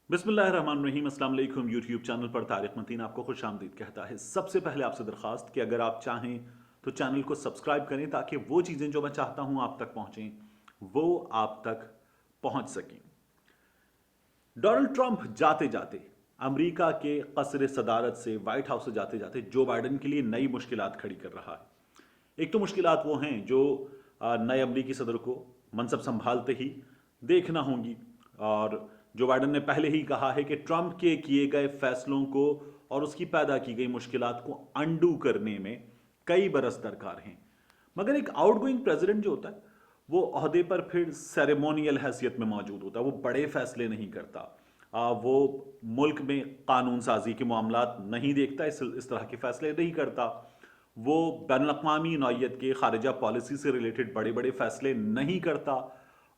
बिस्मिल्लाहिर्रहमानिर्रहीम। अस्सलाम वालेकुम। यूट्यूब चैनल पर तारिक मतीन आपको खुश आमदीद कहता है। सबसे पहले आपसे दरख्वास्त कि अगर आप चाहें तो चैनल को सब्सक्राइब करें ताकि वो चीज़ें जो मैं चाहता हूं आप तक पहुंचें वो आप तक पहुंच सकें। डोनाल्ड ट्रंप जाते जाते अमेरिका के कसर सदारत से व्हाइट हाउस से जाते जाते जो बाइडन के लिए नई मुश्किलात खड़ी कर रहा है। एक तो मुश्किलात वो हैं जो नए अमरीकी सदर को मनसब संभालते ही देखना होंगी, और जो बाइडन ने पहले ही कहा है कि ट्रंप के किए गए फैसलों को और उसकी पैदा की गई मुश्किलात को अंडू करने में कई बरस दरकार हैं। मगर एक आउटगोइंग प्रेसिडेंट जो होता है वो ओहदे पर फिर सेरेमोनियल हैसियत में मौजूद होता है। वो बड़े फैसले नहीं करता, वो मुल्क में कानून साजी के मामलात नहीं देखता, इस तरह के फैसले नहीं करता। वो बैनुल अक़वामी नौइयत के खारिजा पॉलिसी से रिलेटेड बड़े बड़े फैसले नहीं करता,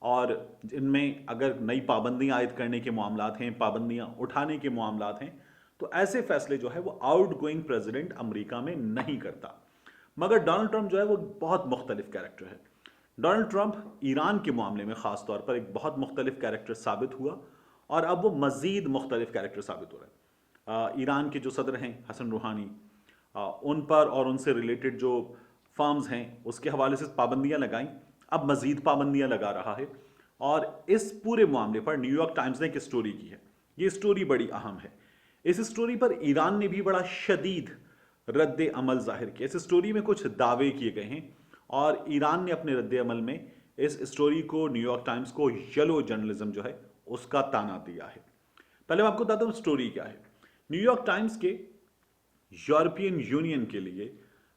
और इनमें अगर नई पाबंदियां आयद करने के मामलात हैं, पाबंदियां उठाने के मामलात हैं, तो ऐसे फैसले जो है वो आउट गोइंग प्रेसिडेंट अमरीका में नहीं करता। मगर डोनाल्ड ट्रंप जो है वो बहुत मुख्तलिफ कैरेक्टर है। डोनाल्ड ट्रंप ईरान के मामले में ख़ास तौर पर एक बहुत मुख्तलिफ कैरेक्टर साबित हुआ, और अब वो मज़ीद मुख्तलिफ कैरेक्टर साबित हो रहा है। ईरान के जो सदर हैं हसन रूहानी, उन पर और उनसे रिलेटेड जो फर्म्स हैं उसके हवाले से पाबंदियां लगाई, अब मज़ीद पाबंदियां लगा रहा है। और इस पूरे मामले पर न्यूयॉर्क टाइम्स ने एक स्टोरी की है। ये स्टोरी बड़ी अहम है। इस स्टोरी पर ईरान ने भी बड़ा शदीद रद्द अमल जाहिर किया। इस स्टोरी में कुछ दावे किए गए हैं, और ईरान ने अपने रद्द अमल में इस स्टोरी को, न्यूयॉर्क टाइम्स को, येलो जर्नलिज्म जो है उसका ताना दिया है। पहले मैं आपको बताता हूं स्टोरी क्या है। न्यूयॉर्क टाइम्स के यूरोपियन यूनियन के लिए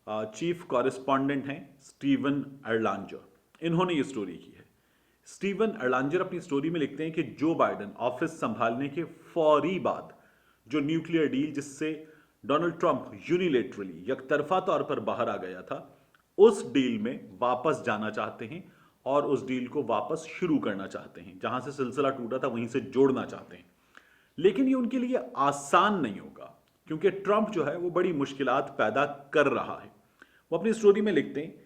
चीफ कॉरेस्पॉन्डेंट हैं स्टीवन एर्लांजर। इन्होंने ये स्टोरी की है। स्टीवन एर्लांजर अपनी स्टोरी में लिखते हैं कि जो बाइडन ऑफिस संभालने के फौरी बाद जो न्यूक्लियर डील जिससे डोनाल्ड ट्रंप यूनिलेटरली यकतरफा तौर पर बाहर आ गया था, उस डील में वापस जाना चाहते हैं और उस डील को वापस शुरू करना चाहते हैं। जहां से सिलसिला टूटा था वहीं से जोड़ना चाहते हैं। लेकिन ये उनके लिए आसान नहीं होगा, क्योंकि ट्रंप जो है वो बड़ी मुश्किलात पैदा कर रहा है। वो अपनी स्टोरी में लिखते हैं,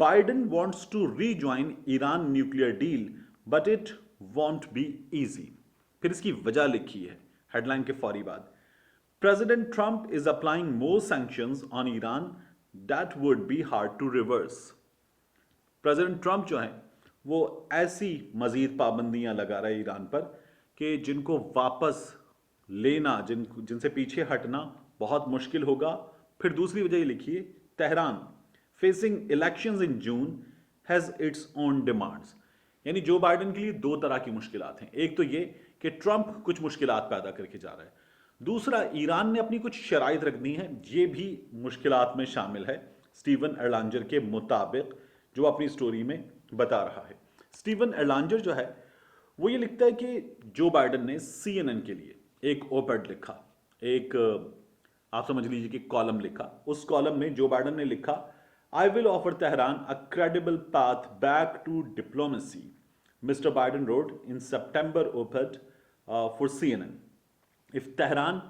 Biden wants to rejoin Iran nuclear deal but it won't be easy. फिर इसकी वजह लिखी है हेडलाइन के फौरी बाद, president Trump is applying more sanctions on Iran that would be hard to reverse. President Trump जो है वो ऐसी मजीद पाबंदियां लगा रहे ईरान पर कि जिनको वापस लेना, जिनसे पीछे हटना बहुत मुश्किल होगा। फिर दूसरी वजह ये लिखिए, Tehran facing elections in June has its own demands. यानी जो बाइडन के लिए दो तरह की मुश्किलात हैं। एक तो ये कि ट्रंप कुछ मुश्किलात पैदा करके जा रहा है, दूसरा ईरान ने अपनी कुछ शराइत रख दी हैं। ये भी मुश्किलात में शामिल है स्टीवन एर्लांजर के मुताबिक, जो अपनी स्टोरी में बता रहा है। स्टीवन एर्लांजर जो है वो ये लिखता है कि जो बाइडन ने CNN के लिए एक ओपेड लिखा, एक आप समझ लीजिए कि कॉलम लिखा। उस कॉलम में जो बाइडन ने लिखा, I will offer Tehran a credible path back to diplomacy, mister Biden wrote in September op-ed for CNN. If Tehran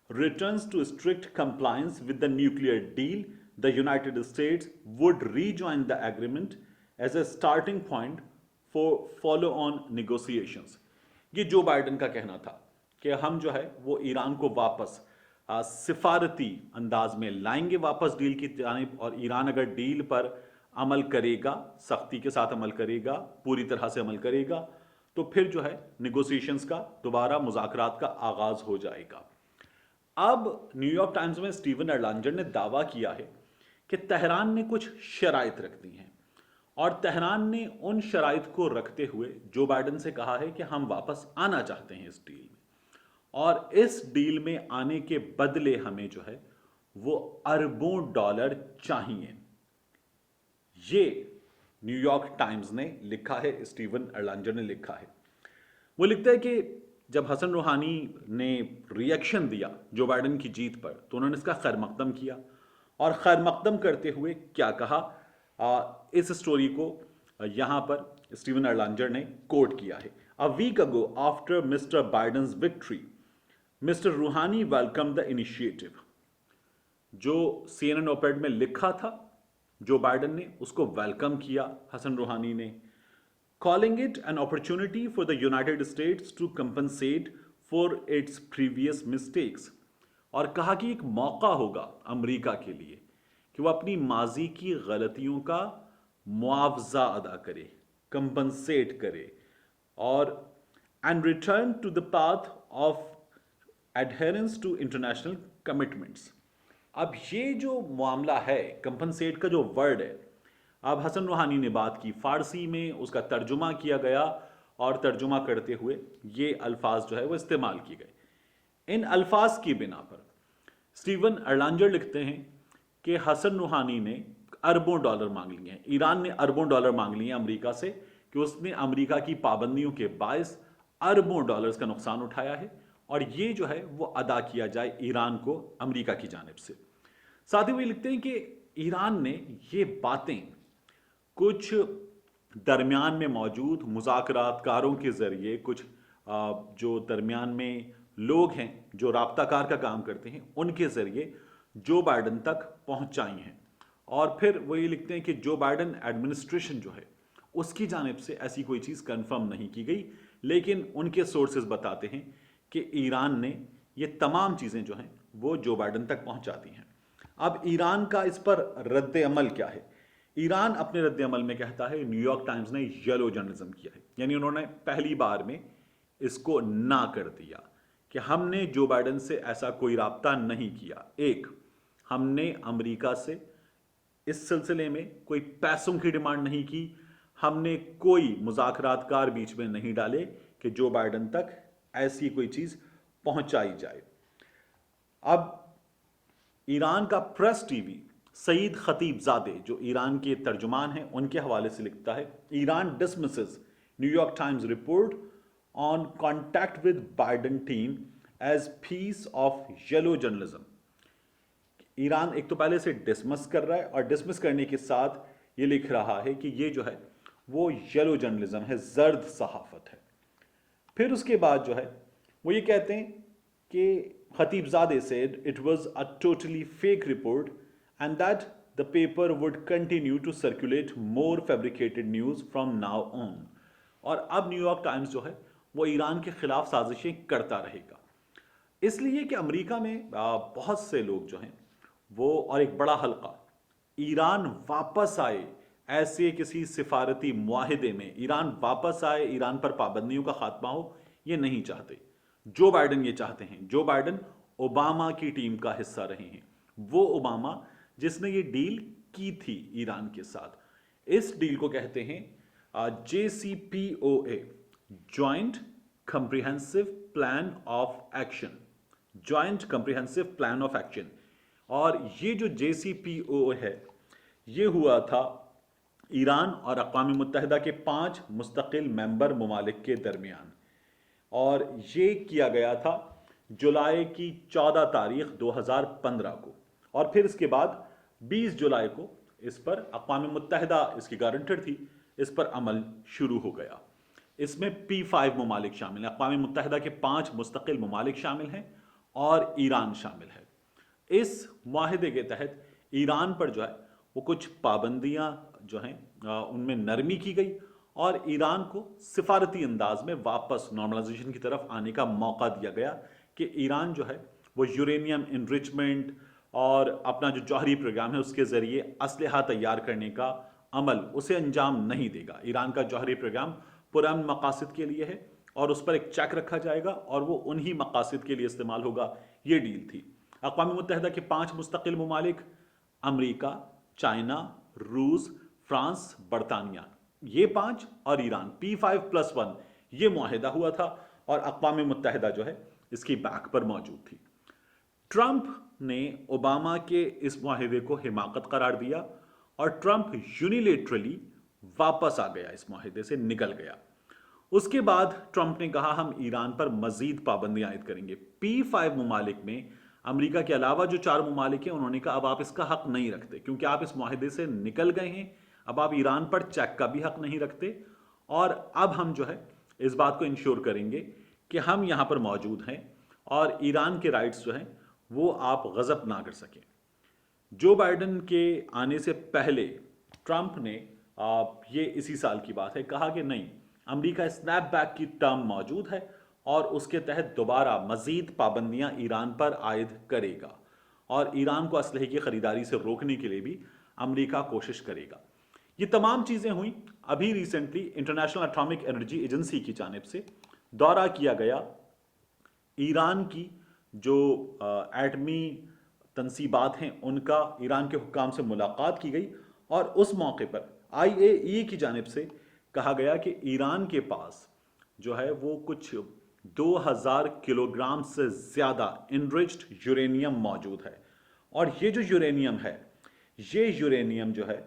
returns to strict compliance with the nuclear deal, the United States would rejoin the agreement as a starting point for follow-on negotiations. ये जो Biden का कहना था कि हम जो है वो ईरान को वापस सिफारती अंदाज में लाएंगे वापस डील की जानिब, और ईरान अगर डील पर अमल करेगा, सख्ती के साथ अमल करेगा, पूरी तरह से अमल करेगा, तो फिर जो है निगोसिएशंस का दोबारा मुज़ाकरात का आगाज हो जाएगा। अब न्यूयॉर्क टाइम्स में स्टीवन एर्लांजर ने दावा किया है कि तेहरान ने कुछ शराइत रख दी हैं, और तेहरान ने उन शराइत को रखते हुए जो बाइडन से कहा है कि हम वापस आना चाहते हैं इस डील में, और इस डील में आने के बदले हमें जो है वो अरबों डॉलर चाहिए। ये न्यूयॉर्क टाइम्स ने लिखा है, स्टीवन एर्लांजर ने लिखा है। वो लिखता है कि जब हसन रूहानी ने रिएक्शन दिया जो बाइडन की जीत पर, तो उन्होंने इसका खैर मकदम किया, और खैर मकदम करते हुए क्या कहा, इस स्टोरी को यहां पर स्टीवन एर्लांजर ने कोट किया है। A week ago after mister Biden's victory, mister Rouhani welcome the initiative. जो CNN ओपेड में लिखा था जो बाइडन ने, उसको वेलकम किया हसन रूहानी ने, calling it an opportunity for the United States to compensate for its previous mistakes, और कहा कि एक मौका होगा अमेरिका के लिए कि वो अपनी माजी की गलतियों का मुआवजा अदा करे, कंपनसेट करे, और and return to the path of adherence to international commitments. अब ये जो मामला है, कंपनसेट का जो वर्ड है, अब हसन रूहानी ने बात की, फारसी में उसका तर्जुमा किया गया और तर्जुमा करते हुए ये अल्फाज जो है वो इस्तेमाल किए गए। इन अल्फाज की बिना पर स्टीवन अर्लांजर लिखते हैं कि हसन रूहानी ने अरबों डॉलर मांग लिए हैं, ईरान ने अरबों डॉलर मांग लिए हैं अमेरिका से, कि उसने अमेरिका की पाबंदियों के बायस अरबों डॉलर्स का नुकसान उठाया है और ये जो है वो अदा किया जाए ईरान को अमेरिका की जानिब से। साथ ही वो लिखते हैं कि ईरान ने ये बातें कुछ दरमियान में मौजूद मुज़ाकरातकारों के ज़रिए, कुछ जो दरमियान में लोग हैं जो राब्ताकार का काम करते हैं, उनके ज़रिए जो बाइडन तक पहुंचाई हैं। और फिर वो ये लिखते हैं कि जो बाइडन एडमिनिस्ट्रेशन जो है उसकी जानिब से ऐसी कोई चीज़ कंफर्म नहीं की गई, लेकिन उनके सोर्सेज बताते हैं कि ईरान ने ये तमाम चीज़ें जो हैं वो जो बाइडन तक पहुंचा दी हैं। अब ईरान का इस पर रद्द अमल क्या है? ईरान अपने रद्द अमल में कहता है, न्यूयॉर्क टाइम्स ने येलो जर्नलिज्म किया है, यानी उन्होंने पहली बार में इसको ना कर दिया कि हमने जो बाइडन से ऐसा कोई राब्ता नहीं किया। एक, हमने अमेरिका से इस सिलसिले में कोई पैसों की डिमांड नहीं की, हमने कोई मुज़ाकरातकार बीच में नहीं डाले कि जो बाइडन तक ऐसी कोई चीज़ पहुंचाई जाए। अब ईरान का प्रेस टीवी सईद खतीबजादे, जो ईरान के तर्जुमान हैं, उनके हवाले से लिखता है, Iran dismisses New York Times report on contact with Biden team as piece of yellow journalism. Iran एक तो पहले से डिसमिस कर रहा है और डिसमिस करने के साथ ये लिख रहा है कि ये जो है वो येलो जर्नलिज्म है, जर्द सहाफत है। फिर उसके बाद जो है वो ये कहते हैं कि खतीबजादे said it was a totally fake report and that the paper would continue to circulate more fabricated news from now on। और अब न्यूयॉर्क टाइम्स जो है वो ईरान के खिलाफ साजिशें करता रहेगा, इसलिए कि अमेरिका में बहुत से लोग जो हैं वो, और एक बड़ा हल्का, ईरान वापस आए ऐसे किसी सिफारती मुआहिदे में, ईरान वापस आए, ईरान पर पाबंदियों का खात्मा हो, ये नहीं चाहते। जो बाइडन ये चाहते हैं। जो बाइडन ओबामा की टीम का हिस्सा रहे हैं, वो ओबामा जिसने ये डील की थी ईरान के साथ। इस डील को कहते हैं JCPOA, joint comprehensive plan of action, joint comprehensive plan of action. और ये जो JCPOA है ये हुआ था ईरान और अक़वाम मुत्तहिदा के 5 मुस्तकिल मेंबर ममालिक के दरमियान, और ये किया गया था जुलाई की 14 तारीख 2015 को, और फिर इसके बाद 20 जुलाई को इस पर अक़वाम मुत्तहिदा इसकी गारंटर थी, इस पर अमल शुरू हो गया। इसमें P5 ममालिक शामिल हैं, अक़वाम मुत्तहिदा के 5 मुस्तकिल ममालिक शामिल हैं और ईरान शामिल है। इस मुआहिदे के तहत ईरान पर जो है वो कुछ पाबंदियां जो हैं उनमें नरमी की गई और ईरान को सिफारती अंदाज में वापस नॉर्मलाइजेशन की तरफ आने का मौका दिया गया कि ईरान जो है वो यूरेनियम इनरिचमेंट और अपना जो जौहरी प्रोग्राम है उसके ज़रिए असलहा तैयार करने का अमल उसे अंजाम नहीं देगा। ईरान का जौहरी प्रोग्राम पुरअमन मकासद के लिए है और उस पर एक चेक रखा जाएगा और वो उन्हीं मकासद के लिए इस्तेमाल होगा। ये डील थी। अक़वाम मुत्तहिदा के 5 मुस्तकिल ममालिक अमरीका, चाइना, रूस, फ्रांस, बरतानिया, ये 5 और ईरान, P5+1 ये मुआहिदा हुआ था और अक़वाम मुत्तहिदा जो है इसकी बैक पर मौजूद थी। ट्रंप ने ओबामा के इस मुआहिदे को हिमाकत करार दिया और ट्रंप यूनिलेटरली वापस आ गया, इस मुआहिदे से निकल गया। उसके बाद ट्रंप ने कहा हम ईरान पर मजीद पाबंदियां आयद करेंगे। P5 ममालिक में अमेरिका के अलावा जो 4 ममालिक हैं उन्होंने कहा अब आप इसका हक नहीं रखते क्योंकि आप इस मुआहिदे से निकल गए हैं, अब आप ईरान पर चेक का भी हक नहीं रखते और अब हम जो है इस बात को इंश्योर करेंगे कि हम यहाँ पर मौजूद हैं और ईरान के राइट्स जो हैं वो आप गज़ब ना कर सकें। जो बाइडन के आने से पहले ट्रंप ने ये इसी साल की बात है कहा कि नहीं, अमेरिका स्नैपबैक की टर्म मौजूद है اور اس کے تحت دوبارہ مزید پابندیاں ایران پر عائد کرے گا اور ایران کو اسلحے کی خریداری سے روکنے کے لیے بھی امریکہ کوشش کرے گا۔ یہ تمام چیزیں ہوئیں۔ ابھی recently international atomic energy agency کی جانب سے دورہ کیا گیا ایران کی جو ایٹمی تنصیبات ہیں ان کا، ایران کے حکام سے ملاقات کی گئی اور اس موقع پر IAEA کی جانب سے کہا گیا کہ ایران کے پاس جو ہے وہ کچھ 2000 کلو گرام سے زیادہ انرچڈ یورینیم موجود ہے، اور یہ جو یورینیم ہے، یہ یورینیم جو ہے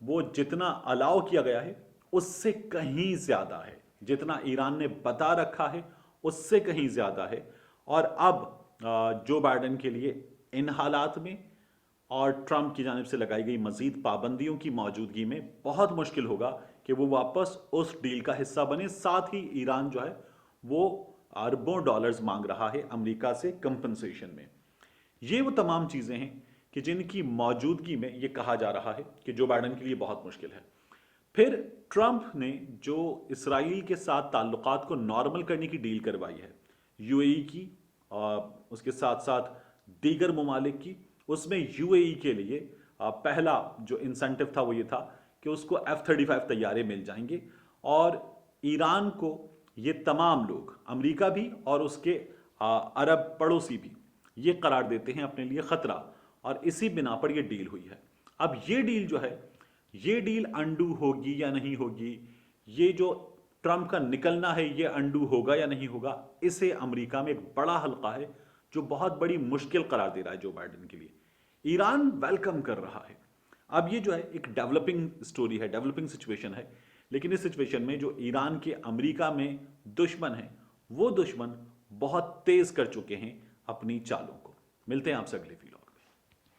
وہ جتنا الاؤ کیا گیا ہے اس سے کہیں زیادہ ہے، جتنا ایران نے بتا رکھا ہے اس سے کہیں زیادہ ہے۔ اور اب جو بائیڈن کے لیے ان حالات میں اور ٹرمپ کی جانب سے لگائی گئی مزید پابندیوں کی موجودگی میں بہت مشکل ہوگا کہ وہ واپس اس ڈیل کا حصہ بنے۔ ساتھ ہی ایران جو ہے وہ اربوں ڈالرز مانگ رہا ہے امریکہ سے کمپنسیشن میں۔ یہ وہ تمام چیزیں ہیں کہ جن کی موجودگی میں یہ کہا جا رہا ہے کہ جو بائیڈن کے لیے بہت مشکل ہے۔ پھر ٹرمپ نے جو اسرائیل کے ساتھ تعلقات کو نارمل کرنے کی ڈیل کروائی ہے، UAE کی اور اس کے ساتھ ساتھ دیگر ممالک کی، اس میں UAE کے لیے پہلا جو انسینٹو تھا وہ یہ تھا کہ اس کو F-35 طیارے مل جائیں گے، اور ایران کو یہ تمام لوگ، امریکہ بھی اور اس کے عرب پڑوسی بھی، یہ قرار دیتے ہیں اپنے لیے خطرہ، اور اسی بنا پر یہ ڈیل ہوئی ہے۔ اب یہ ڈیل جو ہے، یہ ڈیل انڈو ہوگی یا نہیں ہوگی، یہ جو ٹرمپ کا نکلنا ہے یہ انڈو ہوگا یا نہیں ہوگا، اسے امریکہ میں ایک بڑا حلقہ ہے جو بہت بڑی مشکل قرار دے رہا ہے جو بائیڈن کے لیے۔ ایران ویلکم کر رہا ہے۔ اب یہ جو ہے ایک ڈیولپنگ سٹوری ہے، ڈیولپنگ سچویشن ہے، لیکن اس سچویشن میں جو ایران کے امریکہ میں دشمن ہیں، وہ دشمن بہت تیز کر چکے ہیں اپنی چالوں کو۔ ملتے ہیں آپ سے اگلی ویڈیو۔